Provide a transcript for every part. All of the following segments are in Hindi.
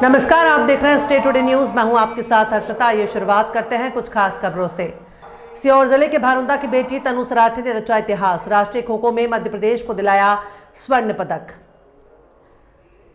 नमस्कार, आप देख रहे हैं स्टेट टुडे न्यूज। मैं हूं आपके साथ हर्षिता। ये शुरुआत करते हैं कुछ खास खबरों से। सीहोर जिले के भारुंदा की बेटी तनु सराठी ने रचा इतिहास। राष्ट्रीय खो खो में मध्य प्रदेश को दिलाया स्वर्ण पदक।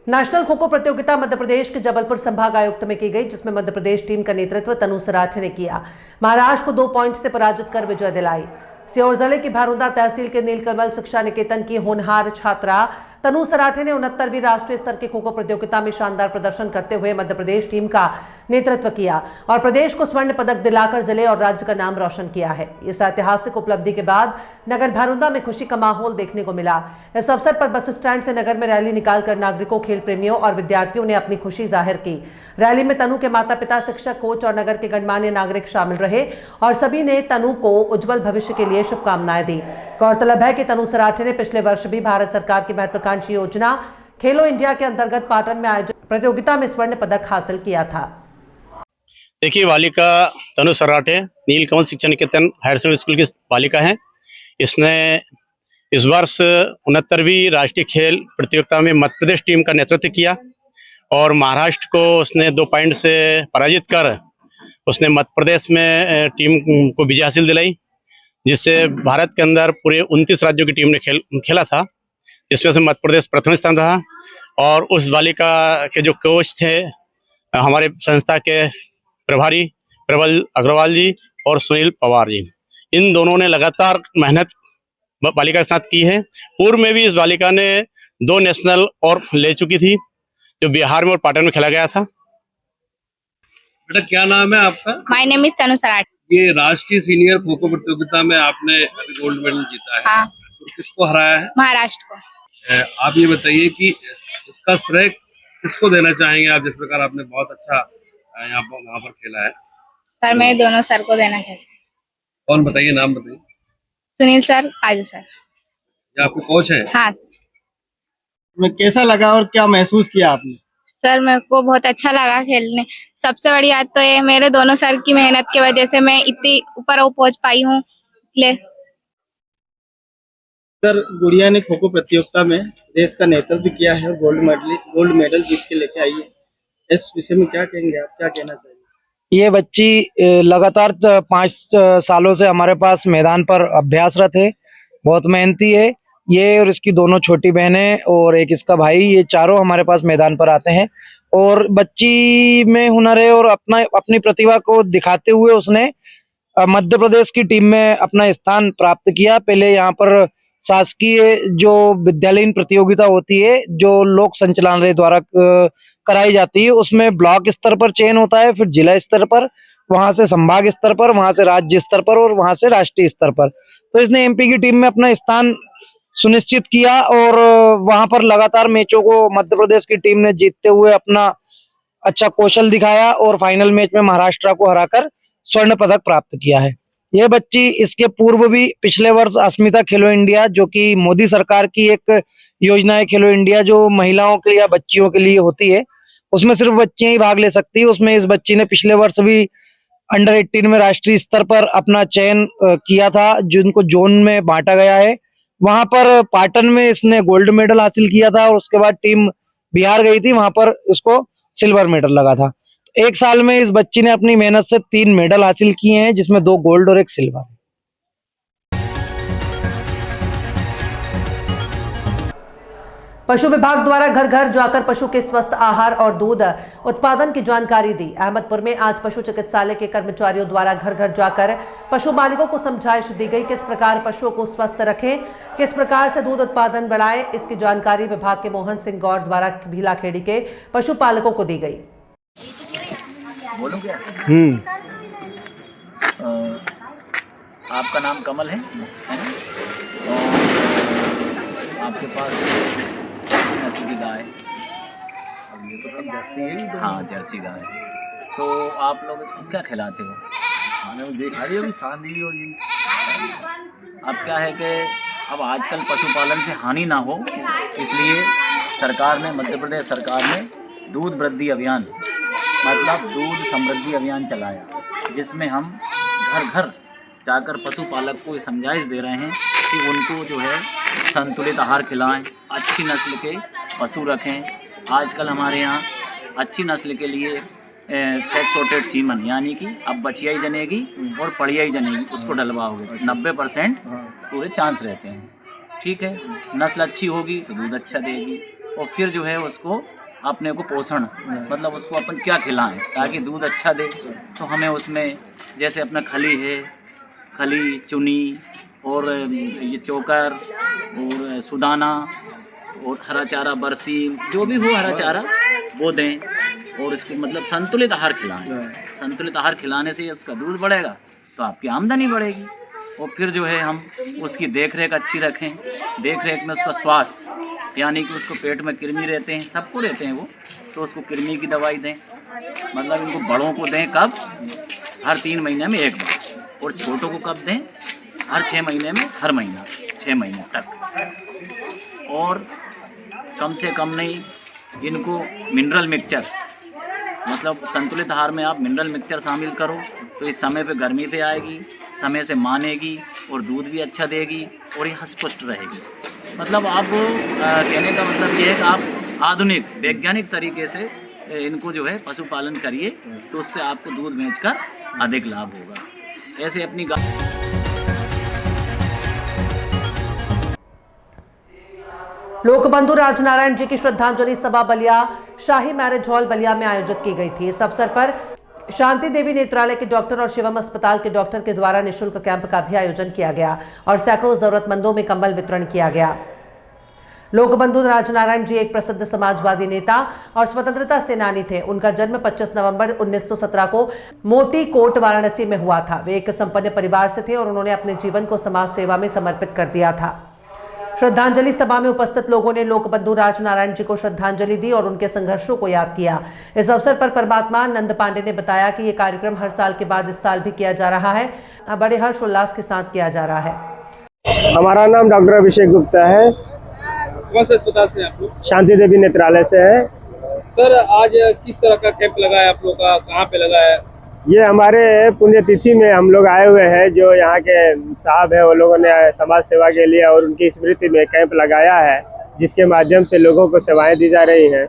नेशनल खो खो प्रतियोगिता मध्य प्रदेश के जबलपुर संभाग आयुक्त में की गई, जिसमें मध्य प्रदेश टीम का नेतृत्व तनु सराठी ने किया। महाराष्ट्र को 2 पॉइंट से पराजित कर विजय दिलाई। सीहोर जिले की भारुंदा तहसील के नीलकमल शिक्षा निकेतन की होनहार छात्रा तनु सराठी ने 69वीं राष्ट्रीय स्तर की खो खो प्रतियोगिता में शानदार प्रदर्शन करते हुए मध्य प्रदेश टीम का नेतृत्व किया और प्रदेश को स्वर्ण पदक दिलाकर जिले और राज्य का नाम रोशन किया है। इस ऐतिहासिक उपलब्धि के बाद नगर भारुंदा में खुशी का माहौल देखने को मिला। इस अवसर पर बस स्टैंड से नगर में रैली निकालकर नागरिकों, खेल प्रेमियों और विद्यार्थियों ने अपनी खुशी जाहिर की। रैली में तनु के माता पिता, शिक्षक, कोच और नगर के गणमान्य नागरिक शामिल रहे और सभी ने तनु को उज्जवल भविष्य के लिए शुभकामनाएं दी। गौरतलब है कि तनु सराठी ने पिछले वर्ष भी भारत सरकार की महत्वाकांक्षी योजना खेलो इंडिया के अंतर्गत पाटन में आयोजित प्रतियोगिता में स्वर्ण पदक हासिल किया था। देखिए, बालिका तनु सराठे नीलकमल शिक्षा निकेतन हायर सेकेंडरी स्कूल की बालिका है। इसने इस वर्ष 69वीं राष्ट्रीय खेल प्रतियोगिता में मध्य प्रदेश टीम का नेतृत्व किया और महाराष्ट्र को उसने 2 पॉइंट से पराजित कर उसने मध्य प्रदेश में टीम को विजय हासिल दिलाई, जिससे भारत के अंदर पूरे 29 राज्यों की टीम ने खेला था, जिसमें से मध्य प्रदेश प्रथम स्थान रहा। और उस बालिका के जो कोच थे हमारे संस्था के प्रभारी प्रबल अग्रवाल जी और सुनील पवार जी, इन दोनों ने लगातार मेहनत बालिका के साथ की है। पूर्व में भी इस बालिका ने 2 नेशनल और ले चुकी थी, जो बिहार में और पाटन में खेला गया था। बेटा, क्या नाम है आपका? माय नेम इज तनु सराठी। ये राष्ट्रीय सीनियर खो खो प्रतियोगिता में आपने अभी गोल्ड मेडल जीता है। हाँ। तो किसको हराया है? महाराष्ट्र को। आप ये बताइए कि इसका श्रेय किसको देना चाहेंगे आप, जिस प्रकार आपने बहुत अच्छा वहाँ पर खेला है? सर, मैं दोनों सर को देना चाहती हूँ। कौन, बताइए, नाम बताइए। सुनील सर, काजू सर। ये आपके कोच हैं? हाँ में कैसा लगा और क्या महसूस किया आपने? सर, मेरे को बहुत अच्छा लगा खेलने। सबसे बड़ी बात तो ये मेरे दोनों सर की मेहनत की वजह से मैं इतनी ऊपर पहुंच पाई हूँ, इसलिए। सर, गुड़िया ने खो खो प्रतियोगिता में देश का नेतृत्व किया है और गोल्ड मेडल जीत के लेके आई है। इस विषय में क्या कहेंगे आप, क्या कहना चाहिए? ये बच्ची लगातार 5 सालों से हमारे पास मैदान पर अभ्यासरत है, बहुत मेहनती है। ये और इसकी दोनों छोटी बहनें और एक इसका भाई, ये चारों हमारे पास मैदान पर आते हैं और बच्ची में हुनर है और अपनी प्रतिभा को दिखाते हुए उसने मध्य प्रदेश की टीम में अपना स्थान प्राप्त किया। पहले यहाँ पर शासकीय जो विद्यालयीन प्रतियोगिता होती है, जो लोक संचालनालय द्वारा कराई जाती है, उसमें ब्लॉक स्तर पर चयन होता है, फिर जिला स्तर पर, वहां से संभाग स्तर पर, वहां से राज्य स्तर पर और वहां से राष्ट्रीय स्तर पर। तो इसने एमपी की टीम में अपना स्थान सुनिश्चित किया और वहां पर लगातार मैचों को मध्य प्रदेश की टीम ने जीतते हुए अपना अच्छा कौशल दिखाया और फाइनल मैच में महाराष्ट्र को हराकर स्वर्ण पदक प्राप्त किया है। यह बच्ची इसके पूर्व भी पिछले वर्ष अस्मिता खेलो इंडिया, जो कि मोदी सरकार की एक योजना है खेलो इंडिया, जो महिलाओं के या बच्चियों के लिए होती है, उसमें सिर्फ बच्चियां ही भाग ले सकती है। उसमें इस बच्ची ने पिछले वर्ष भी अंडर 18 में राष्ट्रीय स्तर पर अपना चयन किया था, जिनको जोन में बांटा गया है। वहां पर पाटन में इसने गोल्ड मेडल हासिल किया था और उसके बाद टीम बिहार गई थी, वहां पर इसको सिल्वर मेडल लगा था। 1 साल में इस बच्ची ने अपनी मेहनत से 3 मेडल हासिल किए हैं, जिसमें 2 गोल्ड और 1 सिल्वर। पशु विभाग द्वारा घर घर जाकर पशु के स्वस्थ आहार और दूध उत्पादन की जानकारी दी। अहमदपुर में आज पशु चिकित्सालय के कर्मचारियों द्वारा घर घर जाकर पशु मालिकों को समझाइश दी गई, किस प्रकार पशुओं को स्वस्थ रखें, किस प्रकार से दूध उत्पादन बढ़ाएं। इसकी जानकारी विभाग के मोहन सिंह गौड़ द्वारा भीलाखेड़ी के पशुपालकों को दी गई। बोलूं क्या? आपका नाम कमल है ना? और आपके पास कौन सी नस्ल की गाय? अब ये तो सब जर्सी है। तो हाँ, जर्सी गाय। तो आप लोग इसको क्या खिलाते हो? मैंने देखा है अभी सांदी और ये। अब क्या है कि अब आजकल पशुपालन से हानि ना हो, इसलिए सरकार ने, मध्य प्रदेश सरकार ने दूध वृद्धि अभियान, मतलब दूध समृद्धि अभियान चलाया, जिसमें हम घर घर जाकर पशुपालक को समझाइश दे रहे हैं कि उनको जो है संतुलित आहार खिलाएं, अच्छी नस्ल के पशु रखें। आजकल हमारे यहाँ अच्छी नस्ल के लिए सेक्स रोटेट सीमन, यानी कि अब बछिया ही जनेगी और पड़िया ही जनेगी, उसको डलवाओगे 90% पूरे चांस रहते हैं। ठीक है, नस्ल अच्छी होगी तो दूध अच्छा देगी, और फिर जो है उसको अपने को पोषण, मतलब उसको अपन क्या खिलाएं ताकि दूध अच्छा दे, तो हमें उसमें जैसे अपना खली है, खली, चुनी और ये चोकर और सुदाना और हरा चारा, बरसी, जो भी हो हरा चारा वो दें, और इसको मतलब संतुलित आहार खिलाएं। संतुलित आहार खिलाने से उसका दूध बढ़ेगा तो आपकी आमदनी बढ़ेगी, और फिर जो है हम उसकी देख रेख अच्छी रखें। देख रेख में उसका स्वास्थ्य, यानी कि उसको पेट में कृमि रहते हैं, सबको रहते हैं वो, तो उसको कृमि की दवाई दें। मतलब इनको बड़ों को दें कब, हर 3 महीने में एक बार, और छोटों को कब दें, हर 6 महीने में, हर महीना 6 महीने तक। और कम से कम नहीं, इनको मिनरल मिक्सचर, मतलब संतुलित आहार में आप मिनरल मिक्सचर शामिल करो तो इस समय पे गर्मी पे आएगी, समय से मानेगी और दूध भी अच्छा देगी और ये हष्ट-पुष्ट रहेगी। मतलब आप कहने का मतलब ये है कि आप आधुनिक वैज्ञानिक तरीके से इनको जो है पशुपालन करिए, तो उससे आपको दूध बेचकर अधिक लाभ होगा। ऐसे अपनी लोकबंधु राजनारायण जी की श्रद्धांजलि सभा बलिया शाही मैरिज हॉल बलिया में आयोजित की गई थी। इस अवसर पर शांति देवी नेत्रालय के डॉक्टर और शिवम अस्पताल के डॉक्टर के द्वारा निःशुल्क कैंप का भी आयोजन किया गया और सैकड़ों जरूरतमंदों में कंबल वितरण किया गया। लोकबंधु राजनारायण जी एक प्रसिद्ध समाजवादी नेता और स्वतंत्रता सेनानी थे। उनका जन्म 25 नवंबर 1917 को मोती कोट वाराणसी में हुआ था। वे एक संपन्न परिवार से थे और उन्होंने अपने जीवन को समाज सेवा में समर्पित कर दिया था। श्रद्धांजलि सभा में उपस्थित लोगों ने लोकबंधु राजनारायण जी को श्रद्धांजलि दी और उनके संघर्षों को याद किया। इस अवसर पर परमात्मा नंद पांडे ने बताया कि ये कार्यक्रम हर साल के बाद इस साल भी किया जा रहा है, बड़े हर्षोल्लास के साथ किया जा रहा है। हमारा नाम डॉक्टर अभिषेक गुप्ता है। कौन से अस्पताल से आप लोग? शांति देवी नेत्रालय से है। सर, आज किस तरह का कैंप लगा है आप लोग का, कहाँ पे लगा है? ये हमारे पुण्यतिथि में हम लोग आए हुए हैं, जो यहाँ के साहब है वो लोगों ने समाज सेवा के लिए और उनकी स्मृति में कैंप लगाया है, जिसके माध्यम से लोगों को सेवाएं दी जा रही हैं।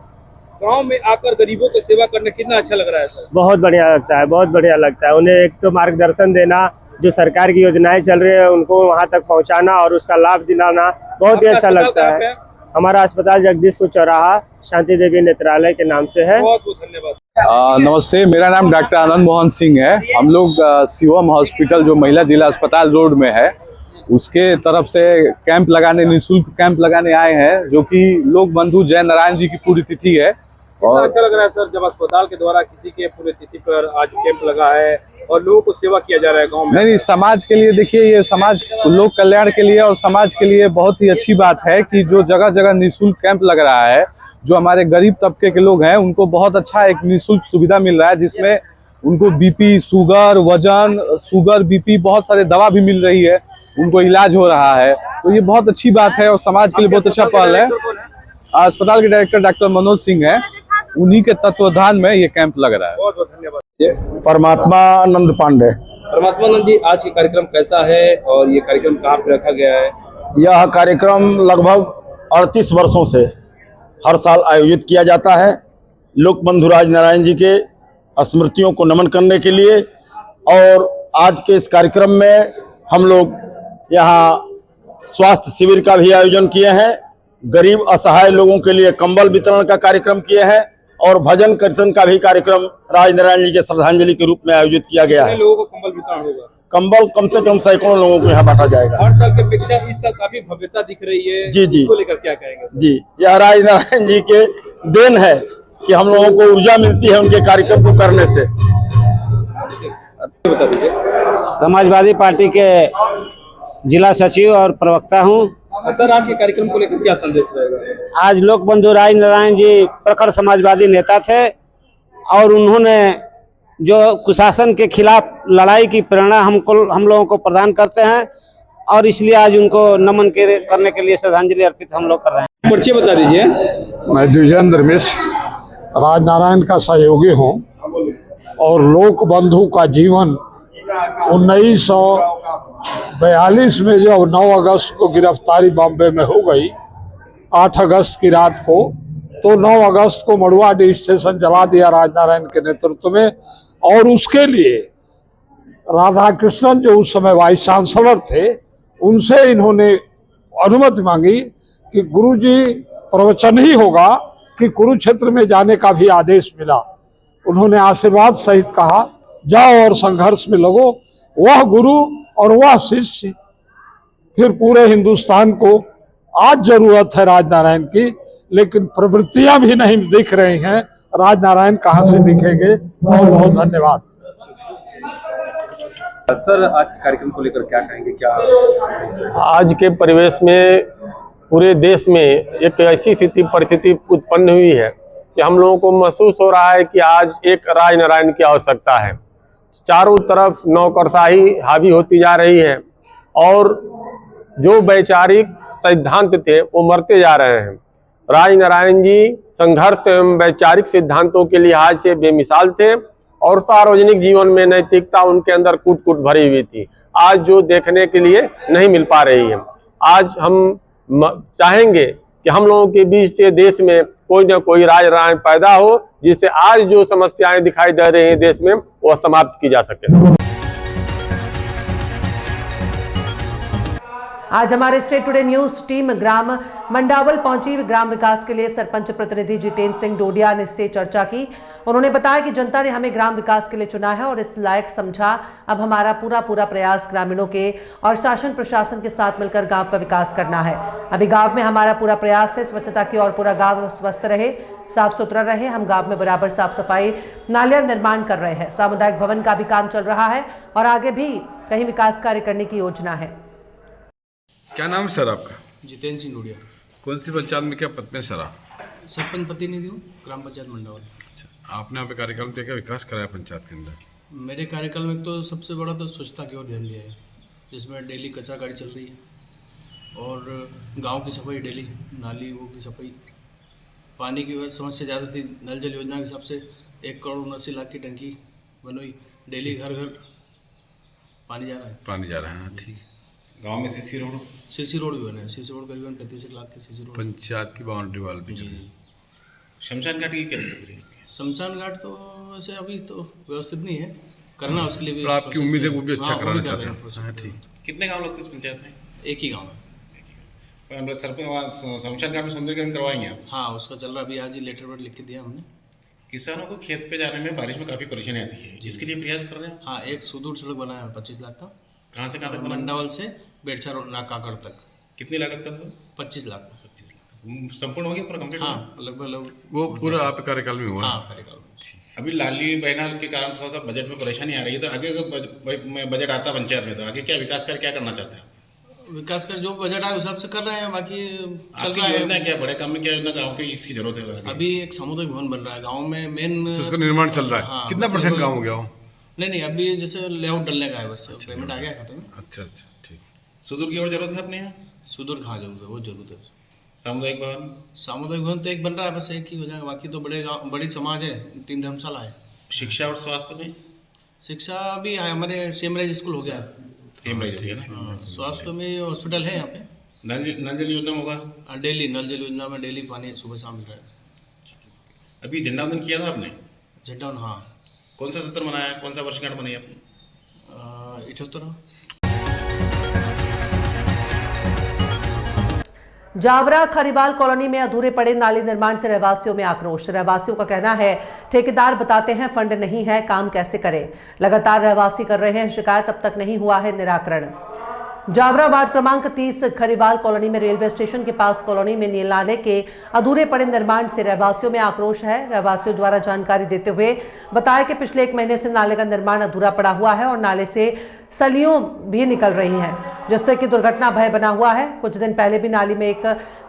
गांव में आकर गरीबों को सेवा करना कितना अच्छा लग रहा है सर? बहुत बढ़िया लगता है, बहुत बढ़िया लगता है। उन्हें एक तो मार्गदर्शन देना, जो सरकार की योजनाएं चल रही है उनको वहाँ तक पहुँचाना और उसका लाभ दिलाना बहुत ही अच्छा लगता है। हमारा अस्पताल जगदीशपुर चौराहा शांति देवी नेत्रालय के नाम से है। बहुत बहुत धन्यवाद। नमस्ते, मेरा नाम डॉक्टर आनंद मोहन सिंह है। हम लोग शिवम हॉस्पिटल जो महिला जिला अस्पताल रोड में है, उसके तरफ से कैंप लगाने, निःशुल्क कैंप लगाने आए हैं, जो कि लोकबंधु जय नारायण जी की पुण्यतिथि है। और अच्छा लग रहा है सर, जब अस्पताल के द्वारा किसी के पुण्यतिथि पर आज कैंप लगा है और लोगों को सेवा किया जा रहा है गाँव में। नहीं, समाज के लिए देखिए, ये समाज लोक कल्याण के लिए और समाज के लिए बहुत ही अच्छी बात है कि जो जगह जगह निःशुल्क कैंप लग रहा है, जो हमारे गरीब तबके के लोग हैं उनको बहुत अच्छा एक निःशुल्क सुविधा मिल रहा है, जिसमें उनको बीपी, शुगर, वजन, शुगर, बीपी, बहुत सारे दवा भी मिल रही है, उनको इलाज हो रहा है। तो ये बहुत अच्छी बात है और समाज के लिए बहुत अच्छा पहल है। अस्पताल के डायरेक्टर डॉक्टर मनोज सिंह है, उन्हीं के तत्वाधान में ये कैंप लग रहा है। बहुत बहुत धन्यवाद। परमात्मा नंद पांडे। परमात्मा नंद जी, आज ये कार्यक्रम कैसा है और ये कार्यक्रम कहाँ पे रखा गया है? यह कार्यक्रम लगभग 38 वर्षों से हर साल आयोजित किया जाता है, लोकबंधु राजनारायण जी के स्मृतियों को नमन करने के लिए। और आज के इस कार्यक्रम में हम लोग यहाँ स्वास्थ्य शिविर का भी आयोजन किए हैं, गरीब असहाय लोगों के लिए कंबल वितरण का कार्यक्रम किए हैं और भजन कीर्तन का भी कार्यक्रम राजनारायण जी के श्रद्धांजलि के रूप में आयोजित किया गया है। लोगों को कंबल वितरण होगा? कंबल कम से कम सैकड़ों लोगों को यहाँ बांटा जाएगा। हर साल की अपेक्षा इस साल काफी भव्यता दिख रही है। जी जी, इसको लेकर क्या कहेंगे? जी, यह राजनारायण जी के देन है कि हम लोगों को ऊर्जा मिलती है उनके कार्यक्रम को करने से। बता दीजिए। समाजवादी पार्टी के जिला सचिव और प्रवक्ता हूँ। सर, आज के कार्यक्रम को लेकर क्या संदेश रहेगा? आज लोकबंधु राजनारायण जी प्रखर समाजवादी नेता थे और उन्होंने जो कुशासन के खिलाफ लड़ाई की प्रेरणा हम लोगों को प्रदान करते हैं और इसलिए आज उनको नमन करने के लिए श्रद्धांजलि अर्पित हम लोग कर रहे हैं। परिचय बता दीजिए। मैं द्विजेंद्र मिश्र राजनारायण का सहयोगी हूँ और लोकबंधु का जीवन 1942 में जब 9 अगस्त को गिरफ्तारी बॉम्बे में हो गई, 8 अगस्त की रात को तो 9 अगस्त को मड़ुआडीह स्टेशन जला दिया राजनारायण के नेतृत्व में। और उसके लिए राधा कृष्णन जो उस समय वाइस चांसलर थे, उनसे इन्होंने अनुमति मांगी कि गुरुजी प्रवचन ही होगा कि कुरुक्षेत्र में जाने का भी आदेश मिला। उन्होंने आशीर्वाद सहित कहा, जाओ और संघर्ष में लगो। वह गुरु और वह शिष्य फिर पूरे हिंदुस्तान को आज जरूरत है राजनारायण की, लेकिन प्रवृत्तियां भी नहीं दिख रही हैं। राजनारायण कहाँ से दिखेंगे? बहुत बहुत धन्यवाद। सर, आज के कार्यक्रम को लेकर क्या कहेंगे? क्या आज के परिवेश में पूरे देश में एक ऐसी परिस्थिति उत्पन्न हुई है कि हम लोगों को महसूस हो रहा है कि आज एक राजनारायण की आवश्यकता है। चारों तरफ नौकरशाही हावी होती जा रही है और जो वैचारिक सिद्धांत थे वो मरते जा रहे हैं। राजनारायण जी संघर्ष एवं वैचारिक सिद्धांतों के लिहाज से बेमिसाल थे और सार्वजनिक जीवन में नैतिकता उनके अंदर कूट कूट भरी हुई थी, आज जो देखने के लिए नहीं मिल पा रही है। आज हम चाहेंगे कि हम लोगों के बीच से देश में कोई ना कोई राजनारायण पैदा हो, जिससे आज जो समस्याएं दिखाई दे रही हैं देश में वो समाप्त की जा सके। आज हमारे स्टेट टुडे न्यूज टीम ग्राम मंडावल पहुंची। ग्राम विकास के लिए सरपंच प्रतिनिधि जितेंद्र सिंह डोडिया ने इससे चर्चा की। उन्होंने बताया कि जनता ने हमें ग्राम विकास के लिए चुना है और इस लायक समझा। अब हमारा पूरा प्रयास ग्रामीणों के और शासन प्रशासन के साथ मिलकर गांव का विकास करना है। अभी गांव में हमारा पूरा प्रयास है स्वच्छता की और पूरा गांव स्वस्थ रहे, साफ सुथरा रहे। हम गांव में बराबर साफ सफाई, नालियां निर्माण कर रहे हैं। सामुदायिक भवन का भी काम चल रहा है और आगे भी कहीं विकास कार्य करने की योजना है। क्या नाम है सर आपका? जितेंद्र सिंह डोडिया। कौन सी पंचायत में क्या पद में सर आप? सरपंच प्रतिनिधि हूँ, ग्राम पंचायत मंडावल। आपने यहाँ पे कार्यक्रम में क्या विकास कराया पंचायत के अंदर? मेरे कार्यकाल में तो सबसे बड़ा तो स्वच्छता की ओर ध्यान दिया है, जिसमें डेली कचरा गाड़ी चल रही है और गांव की सफाई डेली, नाली वो की सफाई। पानी की समस्या ज़्यादा थी, नल जल योजना के हिसाब से 1 करोड़ 79 लाख की टंकी बनवाई। डेली घर घर पानी जा रहा है। पानी जा रहा है, ठीक। गांव में सीसी रोड भी बने हैं। सीसी रोड करीबन 35 लाख के सीसी रोड। पंचायत की बाउंड्री वाल भी। जी। शमशान घाट की क्या स्थिति है? शमशान घाट तो वैसे अभी तो व्यवस्थित नहीं है, करना उसके लिए भी। आपकी उम्मीद है वो भी अच्छा कराना चाहते हैं? ठीक। कितने गांव लगते हैं इस पंचायत में? एक ही गांव है। सरपंच शमशान घाट में सौंदर्यीकरण करवाएंगे आप? हाँ, उसका चल रहा। अभी आज ही लेटर पर लिख के दिया हमने। किसानों को खेत पे जाने में बारिश में काफी परेशानी आती है, इसके लिए प्रयास कर रहे हैं? हाँ, एक सुदूर सड़क बनाया है 25 लाख का। कहाँ से कहाँ तक? मंडावल से बेड़छा काकड़ तक। कितनी लागत का? 25 लाख। संपूर्ण हो गया, पूरा कंप्लीट? हाँ, लगभग वो पूरा आप कार्यकाल में हुआ? हाँ, कार्यकाल में। अभी लाली बहना के कारण थोड़ा सा बजट में परेशानी आ रही है, तो आगे बजट आता पंचायत में तो आगे क्या विकास कर क्या करना चाहते हैं? विकास कर जो बजट आए उस हिसाब से कर रहे हैं, बाकी चल रहा है। योजना क्या बड़े काम में क्या योजना गाँव की इसकी जरूरत है? अभी एक सामुदायिक भवन बन रहा है गाँव में, मेन उसका निर्माण चल रहा है। हाँ, कितना % काम हो गया हो? नहीं, अभी जैसे लेआउट डलने का है, बस पेमेंट आ गया खाते में। अच्छा, ठीक। सुदूर की और जरूरत है अपने यहाँ? सुदूर कहाँ जरूरत है, बहुत जरूरत है। सामुदायिक भवन तो एक बन रहा है, बस एक ही हो जाएगा। बाकी तो बड़ी समाज है, 3 धर्मशाला है। शिक्षा और स्वास्थ्य में? शिक्षा भी है, हमारे सेमराइज स्कूल हो गया। सेमराइज हो गया ना? स्वास्थ्य में हॉस्पिटल है यहाँ पे। नल जल योजना होगा? डेली नल जल योजना में डेली पानी सुबह शाम मिल रहा है। अभी झंडावंदन किया था आपने? झंडावन, हाँ। कौन सा सत्र मनाया? कौन सा वर्षगांठ बनाई आपने? 78। जावरा खरीवाल कॉलोनी में अधूरे पड़े नाली निर्माण से रहवासियों में आक्रोश। रहवासियों का कहना है ठेकेदार बताते हैं फंड नहीं है, काम कैसे करें। लगातार रहवासी कर रहे हैं शिकायत, अब तक नहीं हुआ है निराकरण। जावरा वार्ड क्रमांक 30 खरीवाल कॉलोनी में रेलवे स्टेशन के पास कॉलोनी में नाले के अधूरे पड़े निर्माण से रहवासियों में आक्रोश है। रहवासियों द्वारा जानकारी देते हुए बताया कि पिछले 1 महीने से नाले का निर्माण अधूरा पड़ा हुआ है और नाले से सलियों भी निकल रही हैं, जिससे कि दुर्घटना भय बना हुआ है। कुछ दिन पहले भी नाली में एक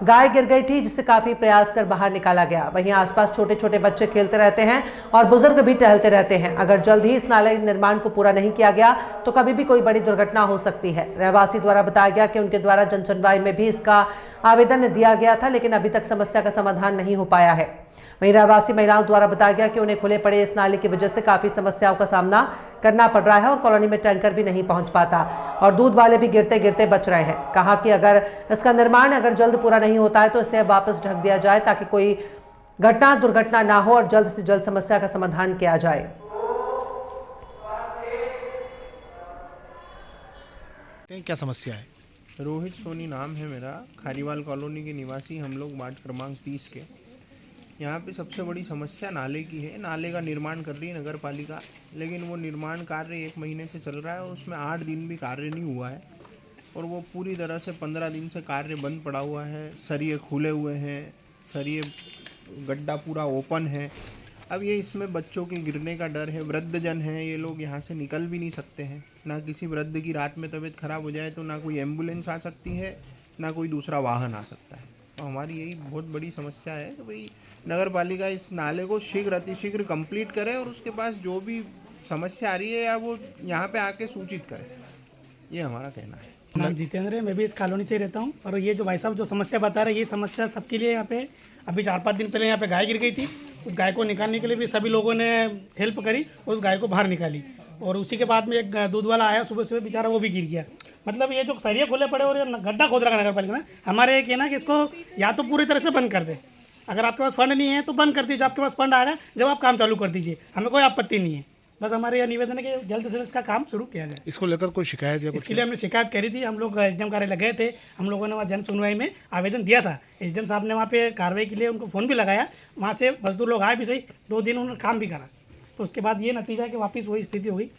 गाय गिर गई थी, जिससे काफी प्रयास कर बाहर निकाला गया। वहीं आसपास छोटे छोटे बच्चे खेलते रहते हैं और बुजुर्ग भी टहलते रहते हैं। अगर जल्द ही इस नाले निर्माण को पूरा नहीं किया गया तो कभी भी कोई बड़ी दुर्घटना हो सकती है। रहवासी द्वारा बताया गया कि उनके द्वारा जन सुनवाई में भी इसका आवेदन दिया गया था, लेकिन अभी तक समस्या का समाधान नहीं हो पाया है। वहीं रहवासी महिलाओं द्वारा बताया गया कि उन्हें खुले पड़े इस नाले की वजह से काफी समस्याओं का सामना करना पड़ रहा है और कॉलोनी में टैंकर भी नहीं पहुंच पाता और दूध वाले भी गिरते गिरते बच रहे हैं। कहा कि अगर इसका निर्माण जल्द पूरा नहीं होता है तो इसे वापस ढक दिया जाए ताकि कोई घटना दुर्घटना ना हो और जल्द से जल्द समस्या का समाधान किया जाए। क्या समस्या है? रोहित सोनी नाम है मेरा, खारीवाल कॉलोनी के निवासी हम लोग, वार्ड क्रमांक 30 के। यहाँ पे सबसे बड़ी समस्या नाले की है। नाले का निर्माण कर रही है नगर पालिका, लेकिन वो निर्माण कार्य 1 महीने से चल रहा है और उसमें 8 दिन भी कार्य नहीं हुआ है और वो पूरी तरह से 15 दिन से कार्य बंद पड़ा हुआ है। सरिये खुले हुए हैं, सरिये गड्ढा पूरा ओपन है। अब ये इसमें बच्चों के गिरने का डर है, वृद्धजन हैं, ये लोग यहाँ से निकल भी नहीं सकते हैं। ना किसी वृद्ध की रात में तबीयत खराब हो जाए तो ना कोई एम्बुलेंस आ सकती है, ना कोई दूसरा वाहन आ सकता है। तो हमारी यही बहुत बड़ी समस्या है कि भाई नगर पालिका इस नाले को शीघ्र अतिशीघ्र कंप्लीट करे और उसके पास जो भी समस्या आ रही है या वो यहाँ पे आके सूचित करे। ये हमारा कहना है। नाम जितेंद्र है, मैं भी इस कॉलोनी से रहता हूँ। और ये जो भाई साहब जो समस्या बता रहे हैं, ये समस्या सबके लिए यहाँ पे अभी 4-5 दिन पहले यहाँ पे गाय गिर गई थी। उस गाय को निकालने के लिए भी सभी लोगों ने हेल्प करी और उस गाय को बाहर निकाली। और उसी के बाद में एक दूध वाला आया सुबह सुबह, बेचारा वो भी गिर गया। मतलब ये जो सरिये खुले पड़े और ये गड्ढा खोद रखा नगर पालिका ने, हमारे एक है ना कि इसको या तो पूरी तरह से बंद कर दे। अगर आपके पास फंड नहीं है तो बंद कर दीजिए, आपके पास फंड आएगा जब आप काम चालू कर दीजिए, हमें कोई आपत्ति नहीं है। बस हमारे यह निवेदन है कि जल्द से जल्द इसका काम शुरू किया जाए। इसको लेकर कोई शिकायत या इसके लिए हमने शिकायत करी थी। हम लोग एसडीएम कार्यालय गए थे, हम लोगों ने वहाँ जन सुनवाई में आवेदन दिया था। एसडीएम साहब ने वहाँ पे कार्रवाई के लिए उनको फ़ोन भी लगाया, वहाँ से मजदूर लोग आए भी सही, 2 दिन उन्होंने काम भी करा। तो उसके बाद ये नतीजा है कि वापस वही स्थिति हो गई।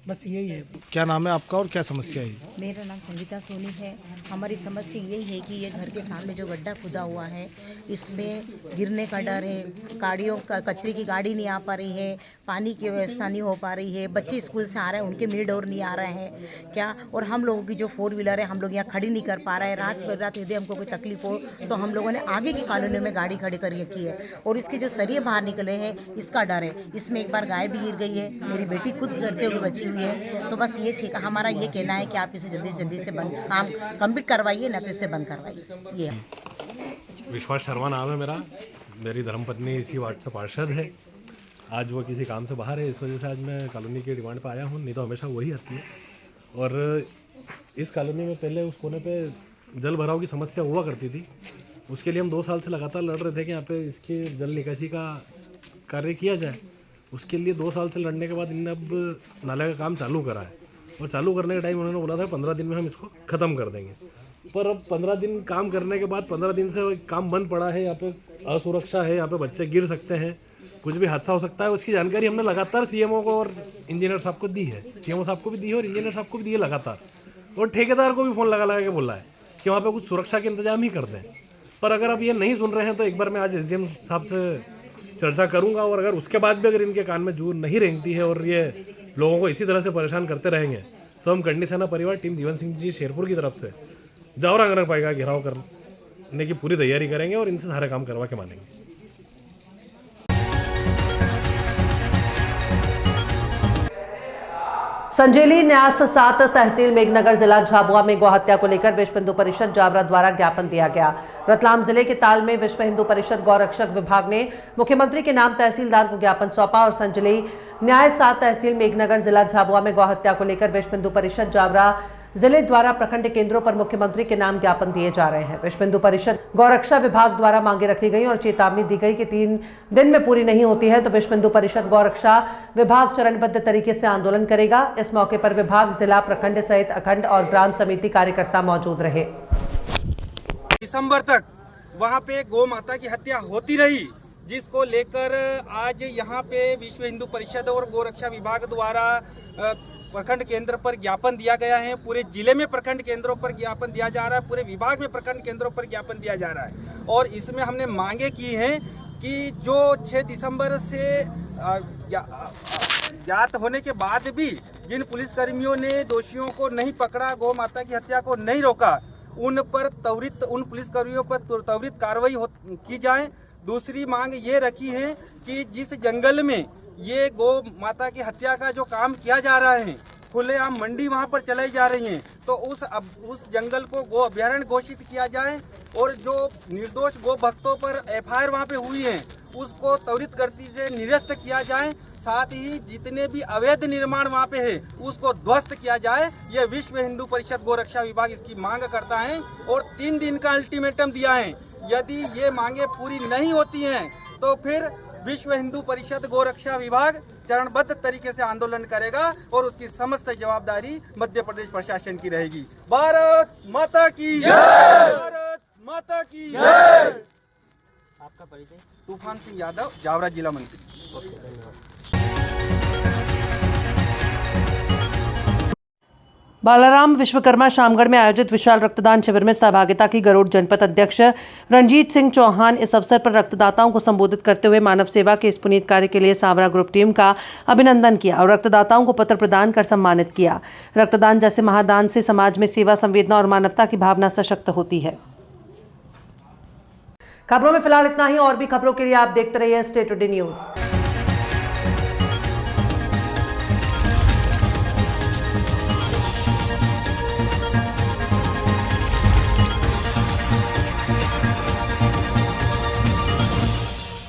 बस यही है। क्या नाम है आपका और क्या समस्या है? मेरा नाम संगीता सोनी है। हमारी समस्या यही है कि ये घर के सामने जो गड्ढा खुदा हुआ है, इसमें गिरने का डर है। गाड़ियों का कचरे की गाड़ी नहीं आ पा रही है, पानी की व्यवस्था नहीं हो पा रही है, बच्चे स्कूल से आ रहे हैं उनके मिड और नहीं आ रहे हैं क्या। और हम लोगों की जो 4 व्हीलर है, हम लोग यहाँ खड़ी नहीं कर पा रहे हैं। रात यदि हमको कोई तकलीफ हो तो हम लोगों ने आगे की कॉलोनी में गाड़ी खड़ी कर रखी है। और इसके जो सरिये बाहर निकले हैं, इसका डर है। इसमें एक बार गाय भी गिर गई है, मेरी बेटी खुद करते हुए बची हुई है। तो बस ये हमारा ये कहना है कि आप इसे जल्दी से बंद काम कंप्लीट करवाइए, ना तो इसे बंद करवाइए। ये विश्वास शर्मा नाम है मेरा। मेरी धर्मपत्नी इसी वार्ड से पार्षद है। आज वो किसी काम से बाहर है, इस वजह से आज मैं कॉलोनी की डिमांड पे आया हूँ, नहीं तो हमेशा वही आती है। और इस कॉलोनी में पहले उस कोने पे जल भराव की समस्या हुआ करती थी। उसके लिए हम 2 साल से लगातार लड़ रहे थे कि यहाँ पे इसकी जल निकासी का कार्य किया जाए। उसके लिए 2 साल से लड़ने के बाद इनने अब नाले का काम चालू करा है और चालू करने के टाइम उन्होंने बोला था 15 दिन में हम इसको ख़त्म कर देंगे। पर अब 15 दिन काम करने के बाद 15 दिन से काम बंद पड़ा है। यहाँ पे असुरक्षा है, यहाँ पे बच्चे गिर सकते हैं, कुछ भी हादसा हो सकता है। उसकी जानकारी हमने लगातार सीएमओ को और इंजीनियर साहब को दी है। सीएमओ साहब को भी दी है और इंजीनियर साहब को भी दी है लगातार। और ठेकेदार को भी फ़ोन लगा के बोला है कि वहाँ पर कुछ सुरक्षा के इंतजाम ही कर दें। पर अगर अब ये नहीं सुन रहे हैं तो एक बार मैं आज एसडीएम साहब से चर्चा करूंगा और अगर उसके बाद भी अगर इनके कान में जूं नहीं रेंगती है और ये लोगों को इसी तरह से परेशान करते रहेंगे तो हम कंडी सेना परिवार टीम जीवन सिंह जी शेरपुर की तरफ से जावरा नगर पालिका घेराव करने की पूरी तैयारी करेंगे और इनसे सारे काम करवा के मानेंगे। संजेली न्यास 7 तहसील मेघनगर जिला झाबुआ में गौहत्या को लेकर विश्व हिंदू परिषद जावरा द्वारा ज्ञापन दिया गया। रतलाम जिले के ताल में विश्व हिंदू परिषद गौरक्षक विभाग ने मुख्यमंत्री के नाम तहसीलदार को ज्ञापन सौंपा और संजेली न्याय 7 तहसील मेघनगर जिला झाबुआ में गौहत्या को लेकर विश्व हिंदू परिषद जावरा जिले द्वारा प्रखंड केंद्रों पर मुख्यमंत्री के नाम ज्ञापन दिए जा रहे हैं। विश्व हिंदू परिषद गौरक्षा विभाग द्वारा मांगे रखी गई और चेतावनी दी गई कि 3 दिन में पूरी नहीं होती है तो विश्व हिंदू परिषद गौरक्षा विभाग चरणबद्ध तरीके से आंदोलन करेगा। इस मौके पर विभाग, जिला, प्रखंड सहित अखंड और ग्राम समिति कार्यकर्ता मौजूद रहे। दिसंबर तक वहाँ पे गौ माता की हत्या होती रही, जिसको लेकर आज यहाँ पे विश्व हिंदू परिषद और गौरक्षा विभाग द्वारा प्रखंड केंद्र पर ज्ञापन दिया गया है। पूरे जिले में प्रखंड केंद्रों पर ज्ञापन दिया जा रहा है, पूरे विभाग में प्रखंड केंद्रों पर ज्ञापन दिया जा रहा है। और इसमें हमने मांगे की हैं कि जो 6 दिसंबर से ज्ञात होने के बाद भी जिन पुलिसकर्मियों ने दोषियों को नहीं पकड़ा, गौ माता की हत्या को नहीं रोका, उन पुलिसकर्मियों पर त्वरित कार्रवाई की जाए। दूसरी मांग ये रखी है कि जिस जंगल में ये गौ माता की हत्या का जो काम किया जा रहा है, खुलेआम मंडी वहाँ पर चलाई जा रही है, तो उस जंगल को गो अभयारण्य घोषित किया जाए और जो निर्दोष गो भक्तों पर एफआईआर वहाँ पे हुई है उसको त्वरित गति से निरस्त किया जाए। साथ ही जितने भी अवैध निर्माण वहाँ पे है उसको ध्वस्त किया जाए। यह विश्व हिंदू परिषद गौरक्षा विभाग इसकी मांग करता है और 3 दिन का अल्टीमेटम दिया है। यदि ये मांगे पूरी नहीं होती हैं तो फिर विश्व हिंदू परिषद गोरक्षा विभाग चरणबद्ध तरीके से आंदोलन करेगा और उसकी समस्त जवाबदारी मध्य प्रदेश प्रशासन की रहेगी। भारत माता की जय! भारत माता की जय! आपका परिचय? तूफान सिंह यादव, जावरा जिला मंत्री। बालाराम विश्वकर्मा शामगढ़ में आयोजित विशाल रक्तदान शिविर में सहभागिता की गरुड़ जनपद अध्यक्ष रणजीत सिंह चौहान इस अवसर पर रक्तदाताओं को संबोधित करते हुए मानव सेवा के इस पुनीत कार्य के लिए सावरा ग्रुप टीम का अभिनंदन किया और रक्तदाताओं को पत्र प्रदान कर सम्मानित किया। रक्तदान जैसे महादान से समाज में सेवा, संवेदना और मानवता की भावना सशक्त होती है। खबरों में फिलहाल इतना ही। और भी खबरों के लिए आप देखते रहिए स्टेट टुडे न्यूज।